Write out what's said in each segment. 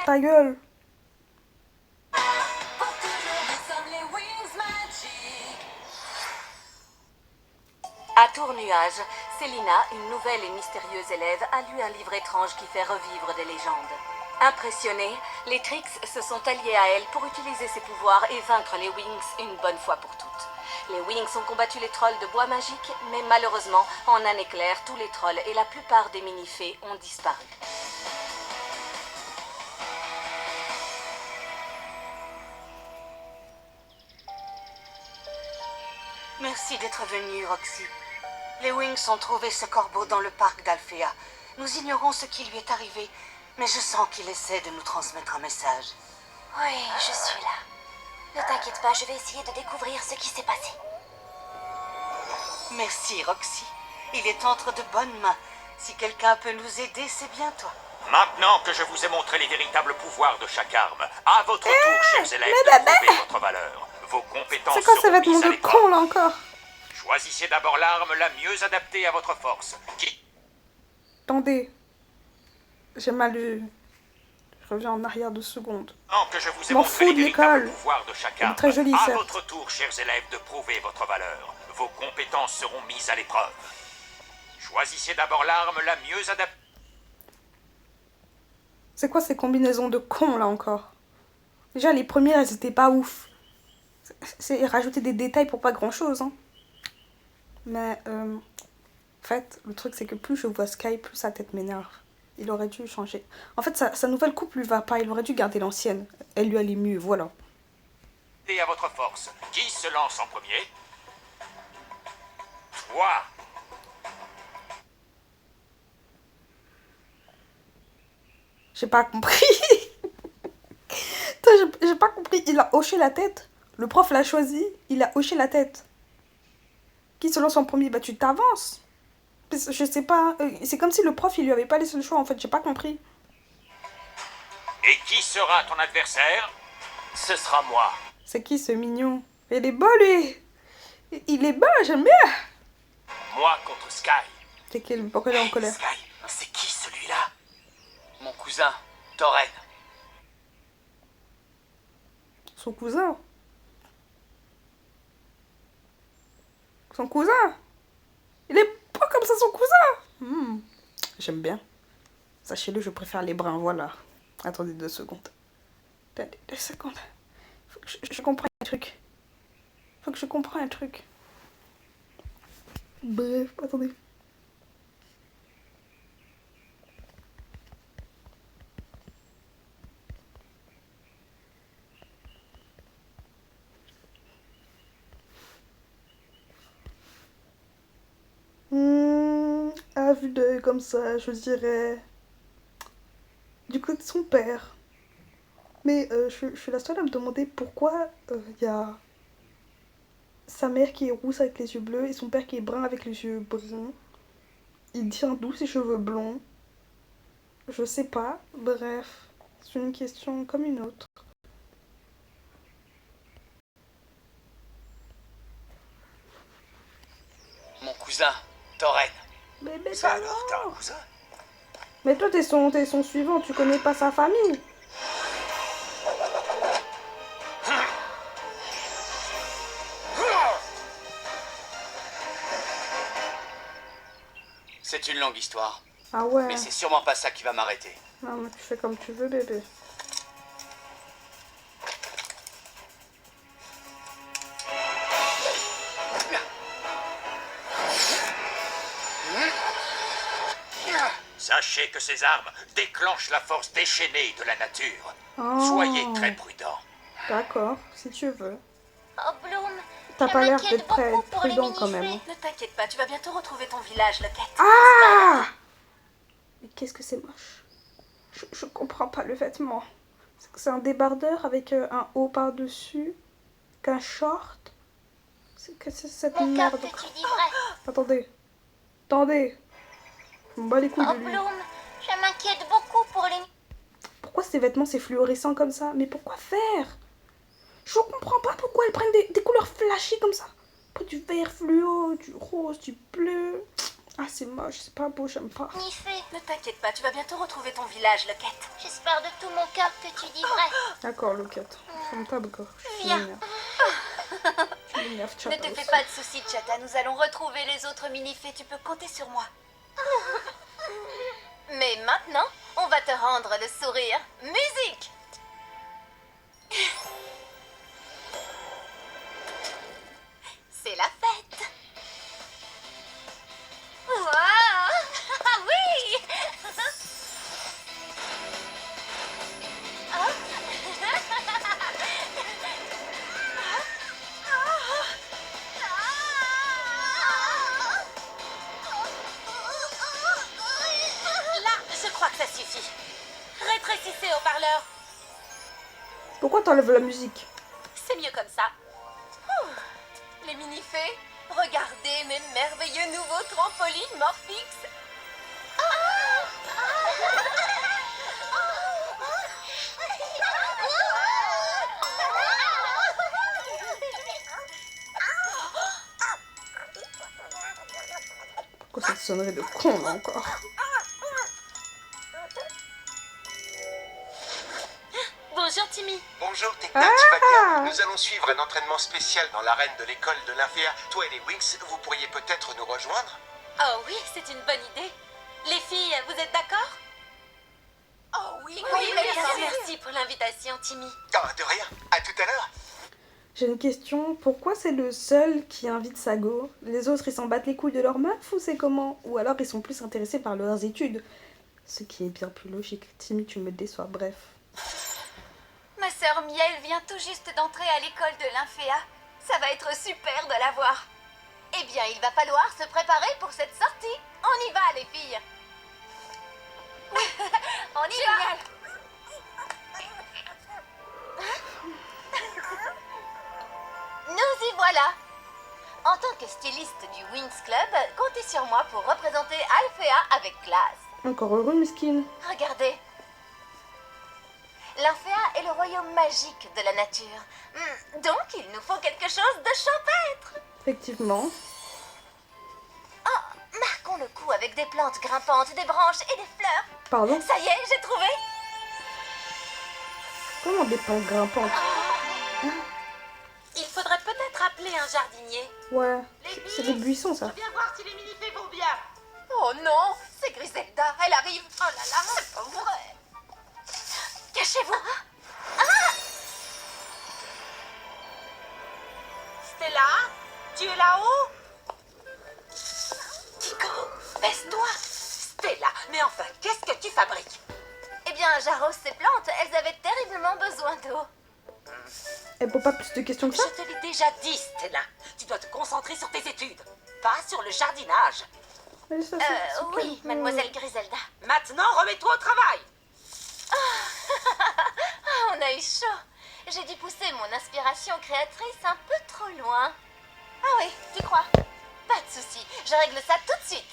Ta gueule. À Tournuage, Célina, une nouvelle et mystérieuse élève, a lu un livre étrange qui fait revivre des légendes. Impressionnés, les Trix se sont alliés à elle pour utiliser ses pouvoirs et vaincre les Wings une bonne fois pour toutes. Les Wings ont combattu les trolls de bois magique, mais malheureusement, en un éclair, tous les trolls et la plupart des mini-fées ont disparu. Merci d'être venue, Roxy. Les Wings ont trouvé ce corbeau dans le parc d'Alfea. Nous ignorons ce qui lui est arrivé, mais je sens qu'il essaie de nous transmettre un message. Oui, je suis là. Ne t'inquiète pas, je vais essayer de découvrir ce qui s'est passé. Merci, Roxy. Il est entre de bonnes mains. Si quelqu'un peut nous aider, c'est bien toi. Maintenant que je vous ai montré les véritables pouvoirs de chaque arme, à votre tour, chers élèves, de prouver votre valeur. Vos compétences C'est quoi ces seront vêtements mises à de l'épreuve. con là encore? Choisissez d'abord l'arme la mieux adaptée à votre force. Attendez. J'ai mal lu. Je reviens en arrière 2 secondes. Tant que je vous ai M'en montré fous les de véritables l'école. pouvoirs de chaque Elle est arme, très jolie, à certes. votre tour, chers élèves, de prouver votre valeur. Vos compétences seront mises à l'épreuve. Choisissez d'abord l'arme la mieux adaptée. C'est quoi ces combinaisons de cons là encore? Déjà les premières elles étaient pas ouf. C'est rajouter des détails pour pas grand chose. Hein. Mais en fait le truc c'est que plus je vois Sky plus sa tête m'énerve. Il aurait dû changer. En fait sa nouvelle coupe lui va pas. Il aurait dû garder l'ancienne. Elle lui allait mieux, voilà. Et à votre force. Qui se lance en premier? Toi. J'ai pas compris. Putain, j'ai pas compris. Il a hoché la tête. Le prof l'a choisi. Il a hoché la tête. Qui se lance en premier? Bah tu t'avances. Je sais pas. C'est comme si le prof il lui avait pas laissé le choix en fait. J'ai pas compris. Et qui sera ton adversaire? Ce sera moi. C'est qui ce mignon? Il est beau lui. Il est beau, j'aime bien. Moi contre Sky. C'est qui? Pourquoi il est en colère? Sky, c'est qui celui-là? Mon cousin, Torren. Son cousin. Son cousin. Il est pas comme ça son cousin. J'aime bien. Sachez-le, je préfère les bruns, voilà. Attendez 2 secondes. Attendez 2 secondes. Faut que je comprenne un truc. Faut que je comprenne un truc. Bref, attendez. À vue d'œil comme ça, je dirais du côté de son père. Mais je suis la seule à me demander pourquoi il y a sa mère qui est rousse avec les yeux bleus et son père qui est brun avec les yeux bruns. Il tient d'où ses cheveux blonds? Je sais pas. Bref, c'est une question comme une autre. Mon cousin, Torren. Mais Ça bah alors, t'as un non. cousin? Mais toi t'es son suivant, tu connais pas sa famille. C'est une longue histoire, Ah ouais. mais c'est sûrement pas ça qui va m'arrêter. Non mais tu fais comme tu veux bébé. Sachez que ces armes déclenchent la force déchaînée de la nature. Oh. Soyez très prudents. D'accord, si tu veux. Oh, Bloom, T'as je pas l'air m'inquiète d'être très beaucoup pour les prudent quand même. mini-fées. Ne t'inquiète pas, tu vas bientôt retrouver ton village, Loquette. Ah! Mais qu'est-ce que c'est moche. Je comprends pas le vêtement. C'est un débardeur avec un haut par-dessus, qu'un short. C'est que c'est cette Mon cœur merde. que tu dis vrai. Attendez. Attendez. Je me bats les couilles Oh, de lui. Bloom, je m'inquiète beaucoup pour les... Pourquoi ces vêtements c'est fluorescent comme ça? Mais pourquoi faire? Je comprends pas pourquoi elles prennent des couleurs flashy comme ça. Après du vert fluo, du rose, du bleu. Ah, c'est moche, c'est pas beau, j'aime pas. Nifé, Ne t'inquiète pas, tu vas bientôt retrouver ton village, Loquette. j'espère de tout mon cœur que tu dis vrai. D'accord, Loquette. Ferme ta bouche. Je Viens. m'énerve. Je m'énerve, Ne Ne Chata te fais aussi. pas de soucis, Chata, nous allons retrouver les autres minifées, tu peux compter sur moi. Mais maintenant, on va te rendre le sourire. Musique! C'est la fête! Waouh! Ah oui! Là, je crois que ça suffit. Rétrécissez au parleur. Pourquoi t'enlèves la musique? C'est mieux comme ça. Ouh. Les minifées, regardez mes merveilleux nouveaux trampolines Morphix. Pourquoi cette sonnerie de con là encore? Bonjour Timmy. Bonjour Tekna, tu vas bien? Nous allons suivre un entraînement spécial dans l'arène de l'école de l'Inféa. Toi et les Winx, vous pourriez peut-être nous rejoindre? Oh oui, c'est une bonne idée. Les filles, vous êtes d'accord? Oh oui, merci pour l'invitation, Timmy. Ah, de rien, à tout à l'heure. J'ai une question. Pourquoi c'est le seul qui invite Sago? Les autres, ils s'en battent les couilles de leur meuf ou c'est comment? Ou alors ils sont plus intéressés par leurs études? Ce qui est bien plus logique. Timmy, tu me déçois, bref. Ma sœur Miel vient tout juste d'entrer à l'école de l'Inféa. Ça va être super de la voir. Eh bien, il va falloir se préparer pour cette sortie. On y va, les filles. On y va. Nous y voilà. En tant que styliste du Winx Club, comptez sur moi pour représenter Alfea avec classe. Encore heureux, Miskine. Regardez. L'Inféa est le royaume magique de la nature. Donc, il nous faut quelque chose de champêtre. Effectivement. Oh, marquons le coup avec des plantes grimpantes, des branches et des fleurs. Pardon? Ça y est, j'ai trouvé. Comment des plantes grimpantes? Il faudrait peut-être appeler un jardinier. Ouais, c'est des buissons ça. Viens voir si les minifées vont bien. Oh non, c'est Griselda, elle arrive. Oh là là, c'est pas vrai. Cachez-vous. Stella, tu es là-haut? Tico, baisse-toi. Stella, mais enfin, qu'est-ce que tu fabriques? Eh bien, j'arrose ces plantes, elles avaient terriblement besoin d'eau. Elle pose pas plus de questions que ça? Je te l'ai déjà dit, Stella. Tu dois te concentrer sur tes études, pas sur le jardinage. Mais ça, c'est Oui, calme. mademoiselle Griselda. Maintenant, remets-toi au travail. On a eu chaud. J'ai dû pousser mon inspiration créatrice un peu trop loin. Ah oui, tu crois? Pas de souci, je règle ça tout de suite.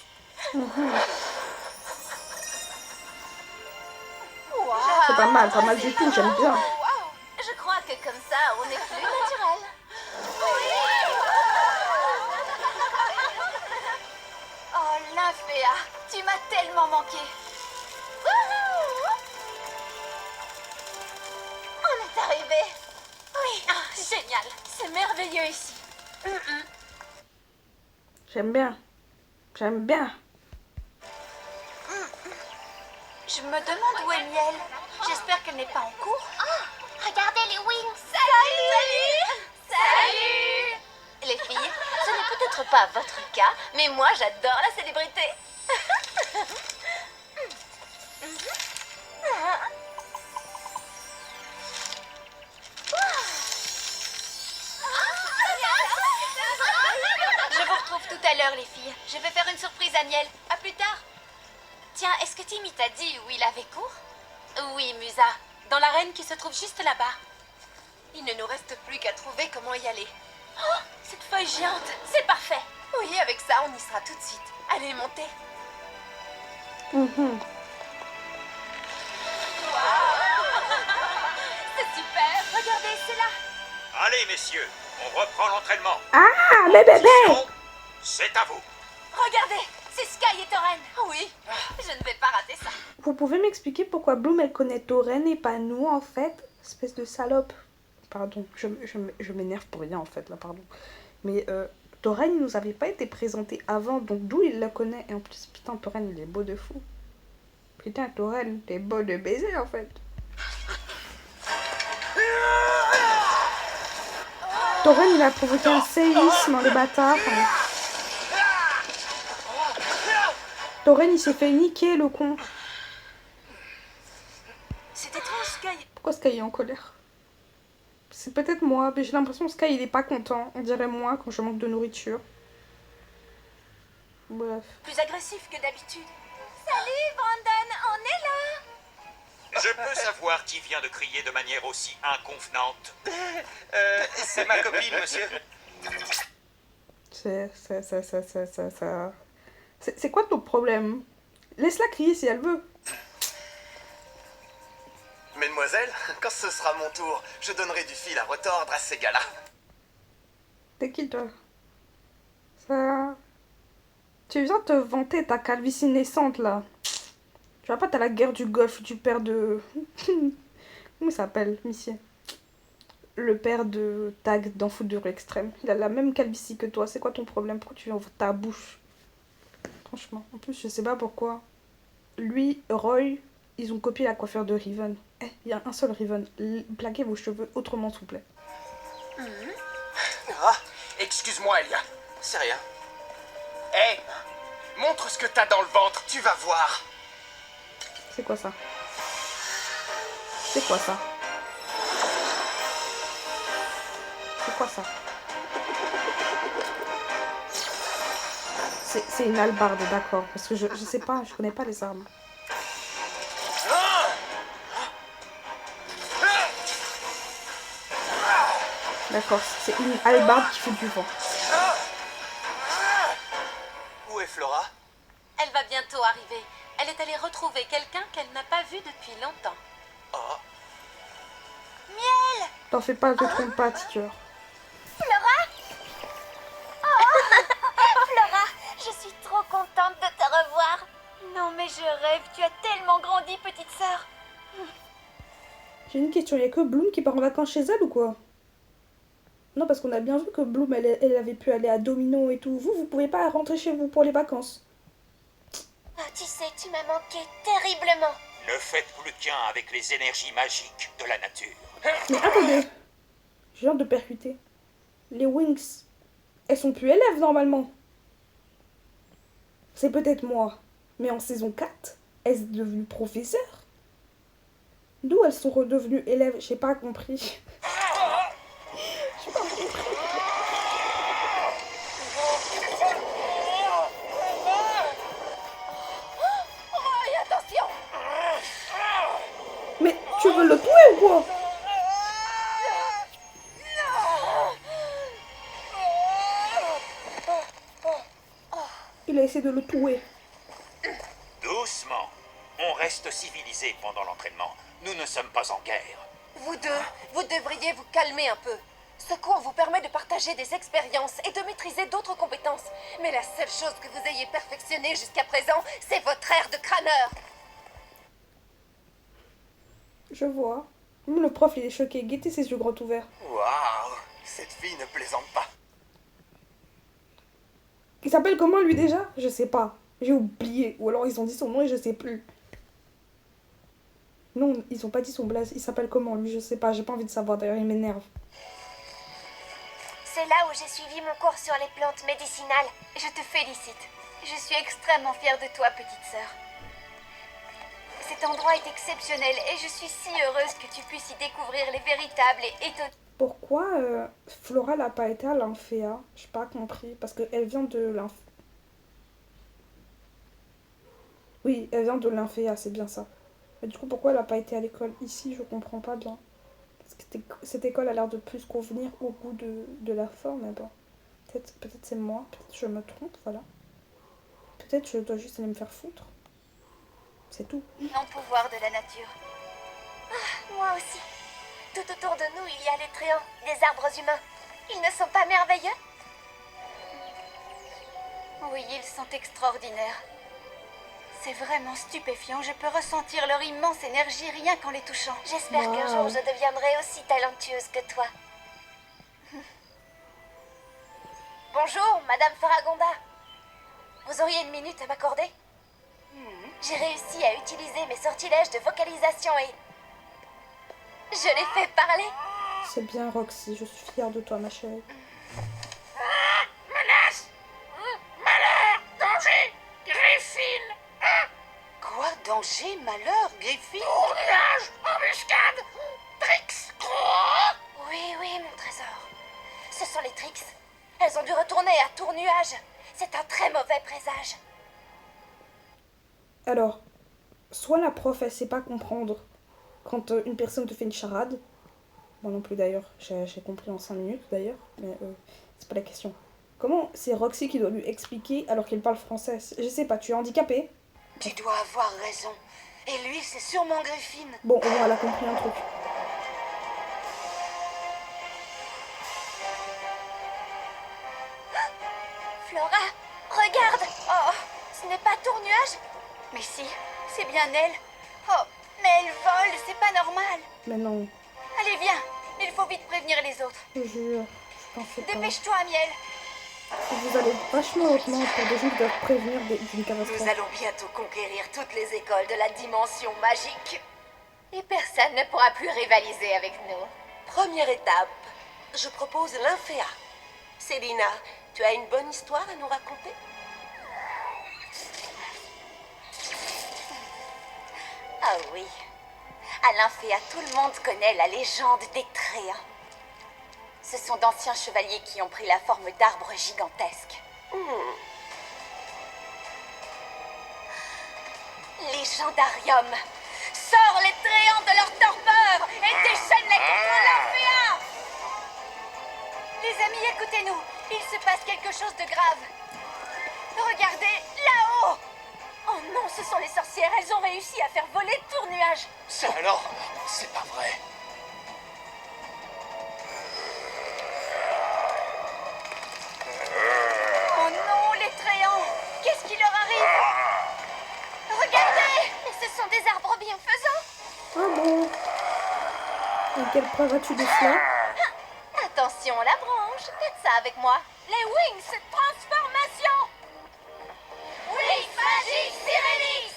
Wow. C'est pas mal du tout, j'aime bien. Wow. Je crois que comme ça, on est plus naturel. Oh, l'Inféa, tu m'as tellement manqué. On est arrivé. Oui, génial. C'est merveilleux ici. J'aime bien. J'aime bien. Je me demande où est Miel. J'espère qu'elle n'est pas en cours. Oh, regardez les Winx. Salut! Salut! Les filles, ce n'est peut-être pas votre cas, mais moi j'adore la célébrité. Je vous retrouve tout à l'heure, les filles. Je vais faire une surprise à Miel. À plus tard. Tiens, est-ce que Timmy t'a dit où il avait cours? Oui, Musa. Dans l'arène qui se trouve juste là-bas. Il ne nous reste plus qu'à trouver comment y aller. Oh, cette feuille géante, c'est parfait. Oui, avec ça, on y sera tout de suite. Allez, montez. C'est super. Regardez, c'est là. Allez, messieurs, on reprend l'entraînement. Ah, mes bébés! Position, c'est à vous. Regardez, C'est Sky et Toren. Oui, je ne vais pas rater ça. Vous pouvez m'expliquer pourquoi Bloom, elle connaît Toren et pas nous, en fait? Espèce de salope. Pardon, je m'énerve pour rien, en fait, là, pardon. Mais Toren, il nous avait pas été présenté avant, donc d'où il la connaît? Et en plus, putain, Toren, il est beau de fou. Putain, Toren, t'es beau de baiser, en fait. Toren, il a provoqué un séisme dans les bâtards. Toren, il s'est fait niquer, le con. C'est étrange, Sky. Pourquoi Sky est en colère? C'est peut-être moi, mais j'ai l'impression que Sky, il est pas content. On dirait moi quand je manque de nourriture. Bref. Plus agressif que d'habitude. Salut, Brandon, on est là. Je peux savoir qui vient de crier de manière aussi inconvenante? C'est ma copine, monsieur. C'est quoi ton problème? Laisse-la crier si elle veut. Mesdemoiselles, quand ce sera mon tour, je donnerai du fil à retordre à ces gars-là. T'es qui, toi? Ça... Tu viens te vanter ta calvitie naissante, là. Tu vois pas, t'as la guerre du Golfe du père de... Comment il s'appelle, monsieur? Le père de Tag dans Foudure Extrême. Il a la même calvitie que toi. C'est quoi ton problème? Pourquoi tu ouvres ta bouche? Franchement. En plus, je sais pas pourquoi. Lui, Roy, ils ont copié la coiffure de Riven. Eh, il y a un seul Riven. Plaquez vos cheveux autrement, s'il vous plaît. Ah, excuse-moi, Elia. C'est rien. Hé, montre ce que t'as dans le ventre, tu vas voir. C'est quoi ça? C'est quoi ça? C'est quoi ça? C'est une hallebarde, d'accord. Parce que je sais pas, je connais pas les armes. D'accord, c'est une hallebarde qui fait du vent. Où est Flora? Elle va bientôt arriver. Elle est allée retrouver quelqu'un qu'elle n'a pas vu depuis longtemps. Oh, T'en fais pas, te trompe pas, tueur. Flora, je suis trop contente de te revoir. Non mais je rêve, tu as tellement grandi, petite sœur. J'ai une question, il y a que Bloom qui part en vacances chez elle ou quoi? Non, parce qu'on a bien vu que Bloom, elle avait pu aller à Domino et tout. Vous pouvez pas rentrer chez vous pour les vacances. Ah, tu sais, tu m'as manqué terriblement. Ne faites plus qu'un avec les énergies magiques de la nature. Mais attendez, je viens de percuter. Les Wings, elles sont plus élèves normalement. C'est peut-être moi, mais en saison 4, elles sont devenues professeurs. D'où elles sont redevenues élèves? J'ai pas compris. J'ai pas compris. Oh, et attention. Mais tu veux le tuer ou quoi? Il a essayé de le tuer. Doucement. On reste civilisé pendant l'entraînement. Nous ne sommes pas en guerre. Vous deux, vous devriez vous calmer un peu. Ce cours vous permet de partager des expériences et de maîtriser d'autres compétences. Mais la seule chose que vous ayez perfectionnée jusqu'à présent, c'est votre air de crâneur. Je vois. Même le prof, il est choqué. Guettez ses yeux grands ouverts. waouh, cette fille ne plaisante pas. Il s'appelle comment lui déjà? Je sais pas. J'ai oublié. Ou alors ils ont dit son nom et je sais plus. Non, ils ont pas dit son blaze. Il s'appelle comment lui? Je sais pas. J'ai pas envie de savoir. D'ailleurs, il m'énerve. C'est là où j'ai suivi mon cours sur les plantes médicinales. Je te félicite. Je suis extrêmement fière de toi, petite sœur. Cet endroit est exceptionnel et je suis si heureuse que tu puisses y découvrir les véritables et étonnants. Pourquoi Flora n'a pas été à l'Inféa? J'ai pas compris. Parce qu'elle vient de l'Inféa. Oui, elle vient de l'Inféa, c'est bien ça. Mais du coup, pourquoi elle n'a pas été à l'école ici? Je comprends pas bien. Parce que cette école a l'air de plus convenir au goût de la forme, mais bon. Peut-être c'est moi, peut-être je me trompe, voilà. Peut-être je dois juste aller me faire foutre. C'est tout. Pouvoir de la nature. Ah, moi aussi. Tout autour de nous, il y a les tréants, des arbres humains. Ils ne sont pas merveilleux? Oui, ils sont extraordinaires. C'est vraiment stupéfiant, je peux ressentir leur immense énergie rien qu'en les touchant. J'espère Wow. qu'un jour je deviendrai aussi talentueuse que toi. Bonjour, Madame Faragonda. Vous auriez une minute à m'accorder? J'ai réussi à utiliser mes sortilèges de vocalisation et... je les fais parler. C'est bien, Roxy, je suis fière de toi, ma chérie. Menace! Malheur! Danger! Griffine! Quoi? Danger? Malheur? Griffin? Tournage! Embuscade! Trix! Oui, oui, mon trésor. Ce sont les Trix. Elles ont dû retourner à Tour-Nuage. C'est un très mauvais présage. Alors, soit la prof, elle sait pas comprendre quand une personne te fait une charade. Moi non plus d'ailleurs, j'ai compris en 5 minutes d'ailleurs, mais c'est pas la question. Comment c'est Roxy qui doit lui expliquer alors qu'elle parle français? Je sais pas, tu es handicapée? Tu dois avoir raison. Et lui, c'est sûrement Griffin. Bon, au moins elle a compris un truc. Flora, regarde. Oh, ce n'est pas Tour-Nuage? Mais si, c'est bien elle. Oh, mais elle vole, c'est pas normal. Mais non, Allez, viens, il faut vite prévenir les autres. je jure, je pensais pas. Dépêche-toi, Miel. Vous allez vachement lentement pour des gens qui doivent prévenir d'une Nous catastrophe. allons bientôt conquérir toutes les écoles de la dimension magique. Et personne ne pourra plus rivaliser avec nous. Première étape, je propose l'Inféa. Célina, tu as une bonne histoire à nous raconter? Ah oui. À l'Inféa, tout le monde connaît la légende des Tréants. Ce sont d'anciens chevaliers qui ont pris la forme d'arbres gigantesques. Légendarium, sors les Tréants de leur torpeur et déchaîne-les contre l'Inféa! Les amis, écoutez-nous. Il se passe quelque chose de grave. Regardez, là-haut! Oh non, ce sont les sorcières, elles ont réussi à faire voler Tour-Nuage. Ça alors? C'est pas vrai. Oh non, les Tréants! Qu'est-ce qui leur arrive? Regardez! Et ce sont des arbres bienfaisants. Ah bon? Et quelle preuve as-tu de cela? Attention, la branche. Faites ça avec moi. Les Wings transformation. Wings Magic Sirenis.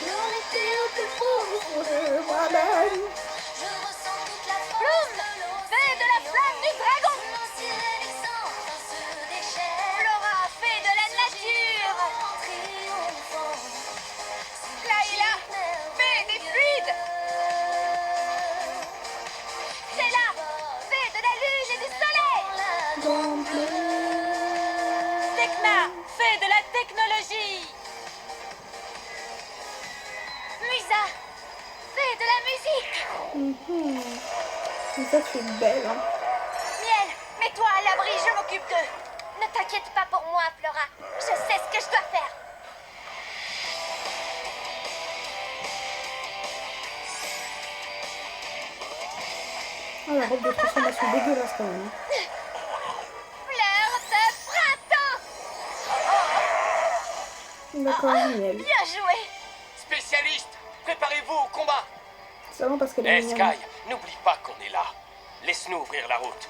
Bloom, fée de la flamme du dragon. Flora, fée de la nature. Layla, fée des fluides. C'est là, fée de la lune et du soleil. Tekna, fée de la technologie. Musa, fée de la musique. C'est ça, tu es belle, hein. Miel, mets-toi à l'abri, je m'occupe d'eux. Ne t'inquiète pas pour moi, Flora. Je sais ce que je dois faire. Ah, la robe de transformation dégueulasse quand même. Fleur de printemps. D'accord, Miel. Bien joué. Spécialiste, préparez-vous au combat. C'est vraiment parce qu'elle est Eh mignonne. Sky, n'oublie pas qu'on est là. Laisse-nous ouvrir la route.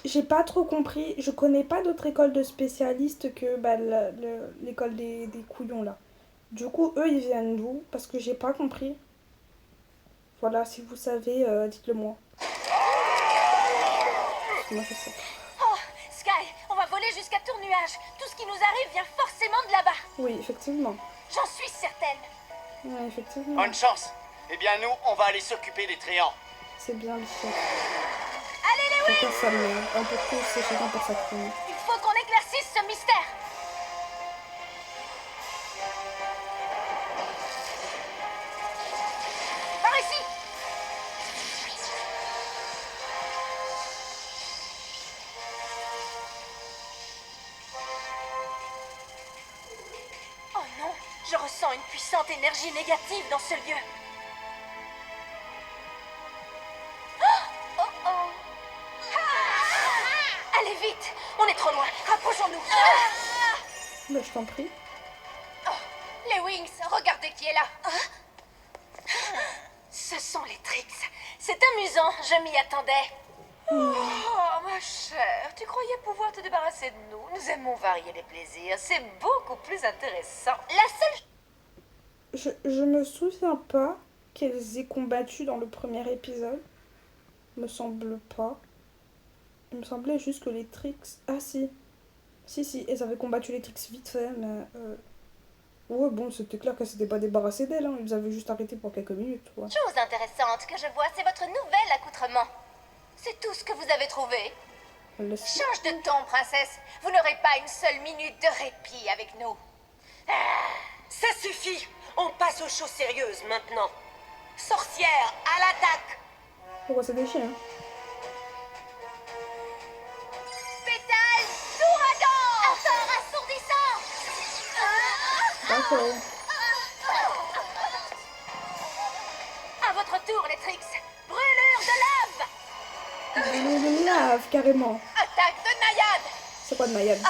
J'ai pas trop compris. Je connais pas d'autre école de spécialistes que l'école des couillons là. Du coup, eux, ils viennent d'où? Parce que j'ai pas compris. Voilà, si vous savez, dites-le moi. Moi, je sais. Oh, Sky, on va voler jusqu'à Tour-Nuage. Tout ce qui nous arrive vient forcément de là-bas. Oui, effectivement. J'en suis certaine. Ouais, effectivement. Bonne chance. Eh bien nous, on va aller s'occuper des Tréants. C'est bien, Lucien. Allez, les Wings, Chacun sa mère. Un peu plus, c'est chacun pour sa crème. il faut qu'on éclaircisse ce mystère. Par ici. Oh non, je ressens une puissante énergie négative dans ce lieu. Oh oh. Bah, je t'en prie. Les Wings, regardez qui est là. Ce sont les Trix. C'est amusant, je m'y attendais. Oh, ma chère, tu croyais pouvoir te débarrasser de nous? Nous aimons varier les plaisirs. C'est beaucoup plus intéressant. La seule... Je me souviens pas qu'elles aient combattu dans le premier épisode. Me semble pas. Il me semblait juste que les Trix... Ah si. Si, elles avaient combattu les Trix vite fait, mais... Ouais, bon, c'était clair qu'elles s'étaient pas débarrassées d'elles, hein. Ils avaient juste arrêté pour quelques minutes, ouais. Chose intéressante que je vois, c'est votre nouvel accoutrement. C'est tout ce que vous avez trouvé. Change de ton, princesse. Vous n'aurez pas une seule minute de répit avec nous. Ça suffit. On passe aux choses sérieuses maintenant. Sorcière, à l'attaque. Pourquoi c'est des chiens? Pétale d'ouragan. Un sort assourdissant. D'accord. À votre tour, les Trix. Brûlure de lave. De lave, carrément. Attaque de naïade. C'est quoi de naïade?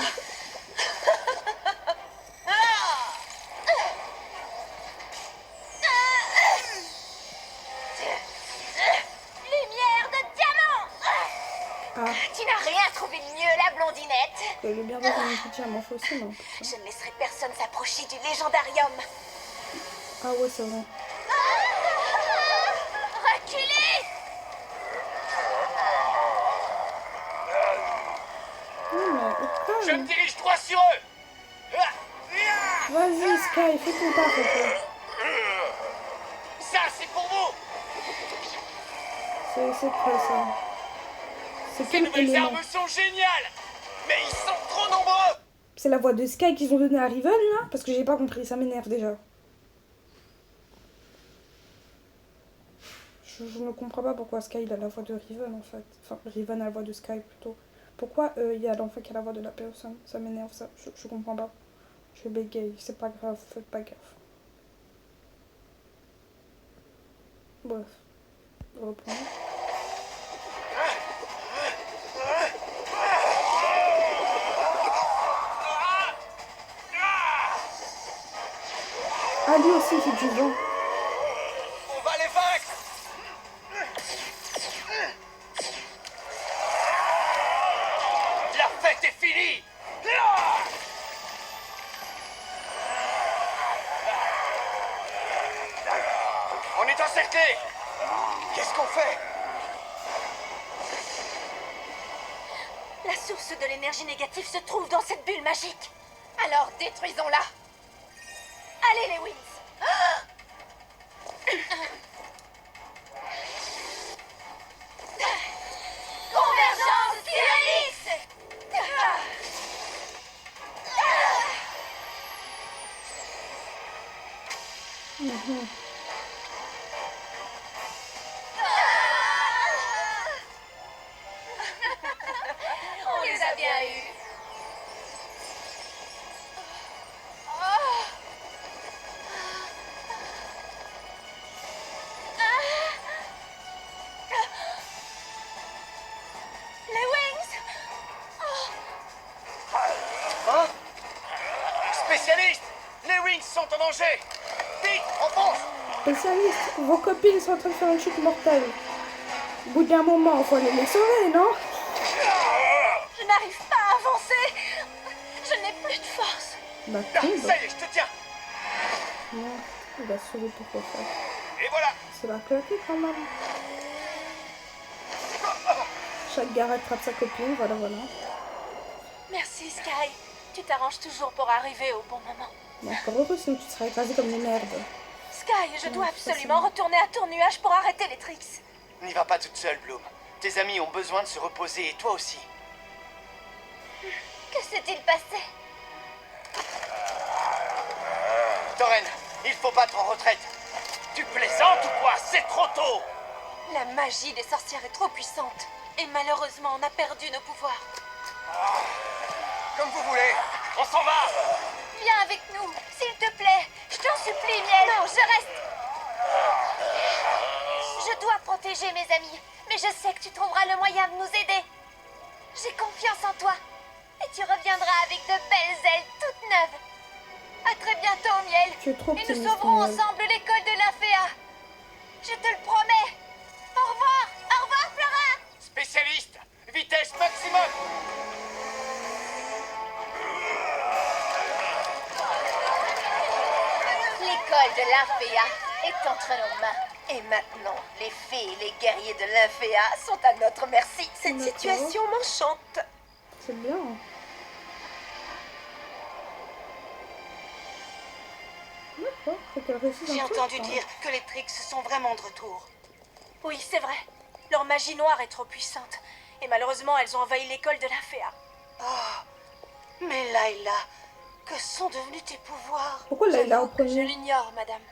Lumière de diamant. Ah, Tu n'as rien trouvé de mieux, la blondinette. le bien dans un soutien m'en faut aussi, non? Je ne laisserai personne s'approcher du légendarium. Ah ouais, c'est vrai. Reculez. Oui, mais au Je calme. me dirige droit sur eux. Vas-y, Sky, fais ton taf un peu. Ça, c'est pour vous. C'est quoi ça? C'est Ces quel nouvelles élément? armes sont géniales. Mais ils sont trop nombreux. C'est la voix de Sky qu'ils ont donnée à Riven, là? Parce que j'ai pas compris, ça m'énerve déjà. Je ne comprends pas pourquoi Sky il a la voix de Riven en fait. Enfin, Riven a la voix de Sky plutôt. Pourquoi il y a l'enfant qui a la voix de la personne? Ça m'énerve ça, je comprends pas. Je bégaye, c'est pas grave, faites pas gaffe. Bref, reprenons. Ah lui aussi il fait du vent. On va les vaincre. La fête est finie. On est encerclés. Qu'est-ce qu'on fait? La source de l'énergie négative se trouve dans cette bulle magique. Alors détruisons-la. Allez les Wings. Convergence Tyrannix. On les a bien eus. Les Wings. Hein? Spécialiste, les Wings sont en danger. Vite, on fonce. Spécialiste, vos copines sont en train de faire une chute mortelle. Au bout d'un moment, faut aller les sauver, non? Je n'arrive pas à avancer. Je n'ai plus de force. Bah Ah, tombe. ça y est, je te tiens. Non, il va se sauver pour faire. Et voilà. C'est la claquer quand même. Chaque gars attrape sa copine, voilà. Merci Sky. Tu t'arranges toujours pour arriver au bon moment. Bon, encore heureux, sinon tu seras écrasé comme des merdes. Sky, je dois ça, absolument c'est- retourner à ton nuage pour arrêter les Trix. N'y va pas toute seule, Bloom. Tes amis ont besoin de se reposer et toi aussi. Que s'est-il passé? Toren, il faut battre en retraite. Tu plaisantes ou quoi? C'est trop tôt. La magie des sorcières est trop puissante. Et malheureusement, on a perdu nos pouvoirs. Comme vous voulez. On s'en va. Viens avec nous, s'il te plaît. Je t'en supplie, Miel. Non, je reste. Je dois protéger mes amis, mais je sais que tu trouveras le moyen de nous aider. J'ai confiance en toi. Et tu reviendras avec de belles ailes toutes neuves. À très bientôt, Miel. Tu es trop Et nous optimiste, sauverons Miel. ensemble l'école de l'Inféa. Je te le promets. Au revoir. Au revoir, Flora. Spécialiste, vitesse maximum. L'école de l'Inféa est entre nos mains. Et maintenant, les fées et les guerriers de l'Inféa sont à notre merci. Cette D'accord. situation m'enchante. C'est bien. D'accord, faut qu'elle réussisse J'ai un truc, entendu hein. dire que les Trix sont vraiment de retour. Oui, c'est vrai. Leur magie noire est trop puissante. Et malheureusement, elles ont envahi l'école de l'Inféa. Mais Layla, que sont devenus tes pouvoirs? Pourquoi là, il a au Je premier? l'ignore, madame.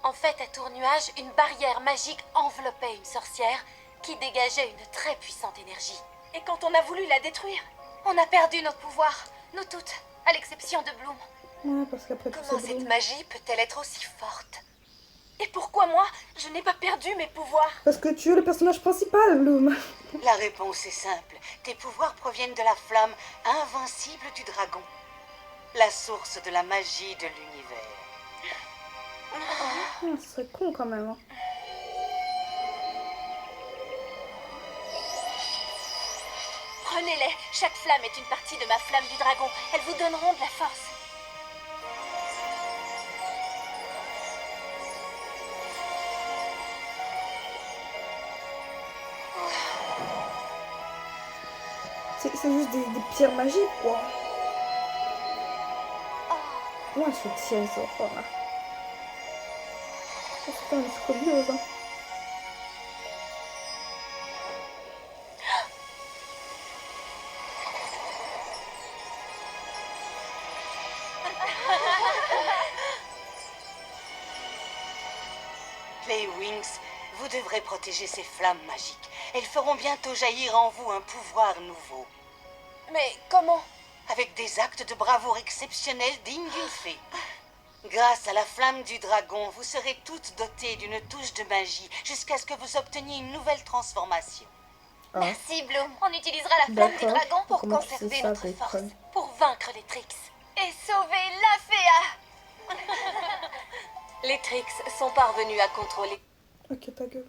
En fait, à Tour-Nuage, une barrière magique enveloppait une sorcière qui dégageait une très puissante énergie. Et quand on a voulu la détruire, on a perdu notre pouvoir. Nous toutes, à l'exception de Bloom. Ouais, parce qu'après tout Comment c'est cette Bloom. magie peut-elle être aussi forte? Et pourquoi moi, je n'ai pas perdu mes pouvoirs? Parce que tu es le personnage principal, Bloom. La réponse est simple. Tes pouvoirs proviennent de la flamme invincible du dragon. La source de la magie de l'univers. Ah, ce serait con quand même. Hein. Prenez-les. Chaque flamme est une partie de ma flamme du dragon. Elles vous donneront de la force. C'est juste des pierres magiques, quoi. Ouais, je suis tienne, ça, voilà. C'est pas une scoliose, hein. Les Wings, vous devrez protéger ces flammes magiques. Elles feront bientôt jaillir en vous un pouvoir nouveau. Mais comment? Avec des actes de bravoure exceptionnels dignes d'une fée. Grâce à la flamme du dragon, vous serez toutes dotées d'une touche de magie jusqu'à ce que vous obteniez une nouvelle transformation. Ah. Merci, Bloom. On utilisera la flamme du D'accord. dragon pour Comment tu sais conserver ça, notre Bacon? force. Pour vaincre les Trix. Et sauver l'Inféa. Les Trix sont parvenus à contrôler Ok, ta gueule.